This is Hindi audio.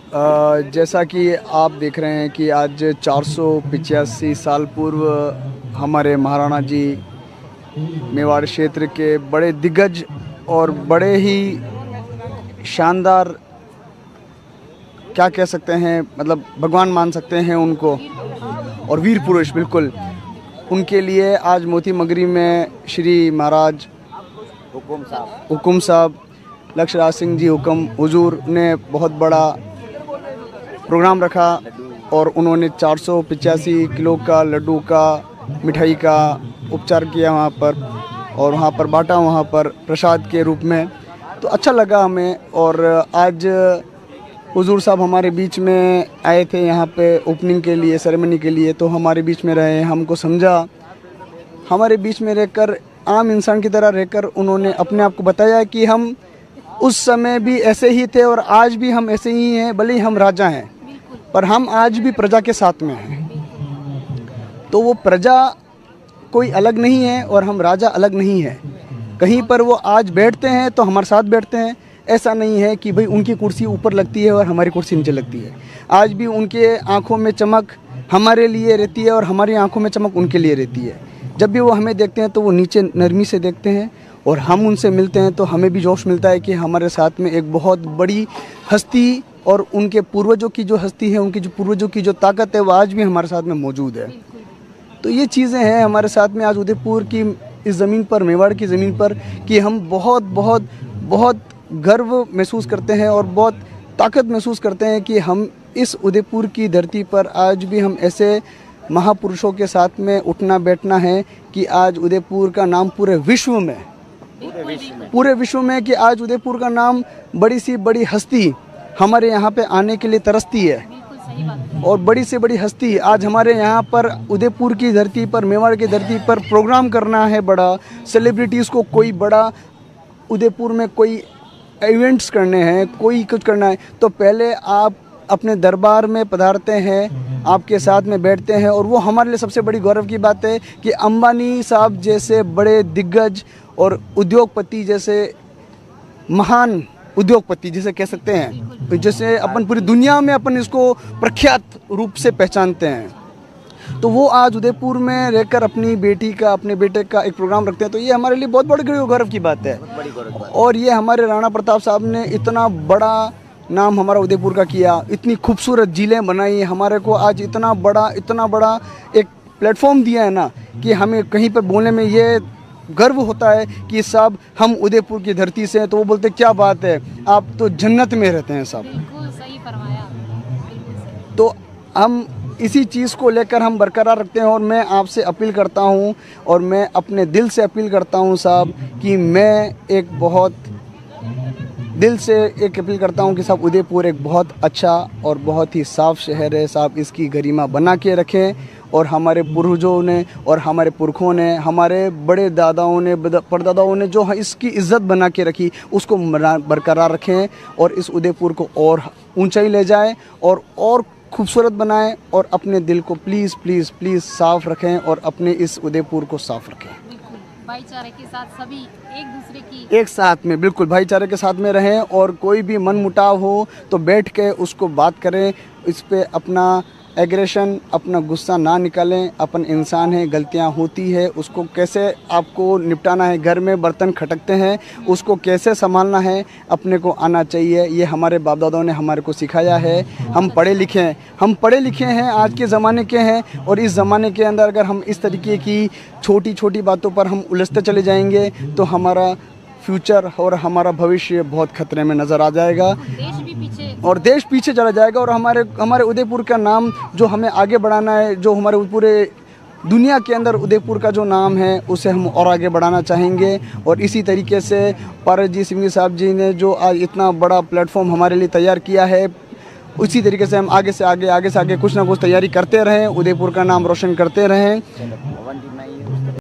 जैसा कि आप देख रहे हैं कि आज 485 साल पूर्व हमारे महाराणा जी मेवाड़ क्षेत्र के बड़े दिग्गज और बड़े ही शानदार, क्या कह सकते हैं, मतलब भगवान मान सकते हैं उनको, और वीर पुरुष बिल्कुल। उनके लिए आज मोती मगरी में श्री महाराज हुकुम साहब लक्ष्यराज सिंह जी हुकुम हुजूर ने बहुत बड़ा प्रोग्राम रखा और उन्होंने 485 किलो का लड्डू का मिठाई का उपचार किया वहाँ पर, और वहाँ पर बांटा वहाँ पर प्रसाद के रूप में। तो अच्छा लगा हमें। और आज हुजूर साहब हमारे बीच में आए थे यहाँ पे ओपनिंग के लिए, सेरेमनी के लिए, तो हमारे बीच में रहे, हमको समझा, हमारे बीच में रहकर आम इंसान की तरह रहकर उन्होंने अपने आप को बताया कि हम उस समय भी ऐसे ही थे और आज भी हम ऐसे ही हैं। भले ही हम राजा हैं पर हम आज भी प्रजा के साथ में हैं। तो वो प्रजा कोई अलग नहीं है और हम राजा अलग नहीं है। कहीं पर वो आज बैठते हैं तो हमारे साथ बैठते हैं। ऐसा नहीं है कि भाई उनकी कुर्सी ऊपर लगती है और हमारी कुर्सी नीचे लगती है। आज भी उनके आंखों में चमक हमारे लिए रहती है और हमारी आंखों में चमक उनके लिए रहती है। जब भी वो हमें देखते हैं तो वो नीचे नरमी से देखते हैं, और हम उनसे मिलते हैं तो हमें भी जोश मिलता है कि हमारे साथ में एक बहुत बड़ी हस्ती और उनके पूर्वजों की जो हस्ती है, उनकी जो पूर्वजों की जो ताकत है, वो आज भी हमारे साथ में मौजूद है। तो ये चीज़ें हैं हमारे साथ में आज उदयपुर की इस ज़मीन पर, मेवाड़ की ज़मीन पर, कि हम बहुत बहुत बहुत गर्व महसूस करते हैं और बहुत ताकत महसूस करते हैं कि हम इस उदयपुर की धरती पर आज भी हम ऐसे महापुरुषों के साथ में उठना बैठना है कि आज उदयपुर का नाम पूरे विश्व में कि आज उदयपुर का नाम बड़ी सी बड़ी हस्ती हमारे यहाँ पे आने के लिए तरसती है। और बड़ी से बड़ी हस्ती आज हमारे यहाँ पर उदयपुर की धरती पर, मेवाड़ की धरती पर प्रोग्राम करना है बड़ा, सेलिब्रिटीज़ को कोई बड़ा उदयपुर में कोई इवेंट्स करने हैं, कोई कुछ करना है, तो पहले आप अपने दरबार में पधारते हैं, आपके साथ में बैठते हैं। और वो हमारे लिए सबसे बड़ी गौरव की बात है कि अंबानी साहब जैसे बड़े दिग्गज और उद्योगपति, जैसे महान उद्योगपति जिसे कह सकते हैं, जैसे अपन पूरी दुनिया में अपन इसको प्रख्यात रूप से पहचानते हैं, तो वो आज उदयपुर में रहकर अपनी बेटी का, अपने बेटे का एक प्रोग्राम रखते हैं। तो ये हमारे लिए बहुत बड़ी गौरव की बात है। और ये हमारे राणा प्रताप साहब ने इतना बड़ा नाम हमारा उदयपुर का किया, इतनी खूबसूरत झीलें बनाई, हमारे को आज इतना बड़ा एक प्लेटफॉर्म दिया है ना, कि हमें कहीं पर बोलने में ये गर्व होता है कि साहब हम उदयपुर की धरती से हैं। तो वो बोलते क्या बात है, आप तो जन्नत में रहते हैं साहब। बिल्कुल सही फरमाया। तो हम इसी चीज़ को लेकर हम बरकरार रखते हैं। और मैं आपसे अपील करता हूं, और मैं अपने दिल से अपील करता हूं साहब, कि मैं एक बहुत दिल से एक अपील करता हूं कि साहब उदयपुर एक बहुत अच्छा और बहुत ही साफ़ शहर है साहब, इसकी गरिमा बना के रखें। और हमारे पूर्वजों ने और हमारे पुरखों ने, हमारे बड़े दादाओं ने, परदादाओं ने जो इसकी इज़्ज़त बना के रखी, उसको बरकरार रखें और इस उदयपुर को और ऊंचाई ले जाएं और खूबसूरत बनाएं। और अपने दिल को प्लीज़ प्लीज़ प्लीज़ साफ़ रखें और अपने इस उदयपुर को साफ़ रखें। भाईचारे के साथ सभी एक दूसरे की एक साथ में, बिल्कुल भाईचारे के साथ में रहें। और कोई भी मन मुटाव हो तो बैठ के उसको बात करें, इस पे अपना एग्रेशन, अपना गुस्सा ना निकालें। अपन इंसान हैं, गलतियां होती है, उसको कैसे आपको निपटाना है। घर में बर्तन खटकते हैं, उसको कैसे संभालना है, अपने को आना चाहिए। ये हमारे बाप दादाओं ने हमारे को सिखाया है। हम पढ़े लिखे हैं, आज के ज़माने के हैं। और इस ज़माने के अंदर अगर हम इस तरीके की छोटी छोटी बातों पर हम उलझते चले जाएंगे तो हमारा फ्यूचर और हमारा भविष्य बहुत खतरे में नज़र आ जाएगा, और देश पीछे चला जाएगा। और हमारे उदयपुर का नाम जो हमें आगे बढ़ाना है, जो हमारे पूरे दुनिया के अंदर उदयपुर का जो नाम है, उसे हम और आगे बढ़ाना चाहेंगे। और इसी तरीके से पारसजीत सिंह साहब जी ने जो आज इतना बड़ा प्लेटफॉर्म हमारे लिए तैयार किया है, उसी तरीके से हम आगे से आगे कुछ ना कुछ तैयारी करते रहें, उदयपुर का नाम रोशन करते रहें।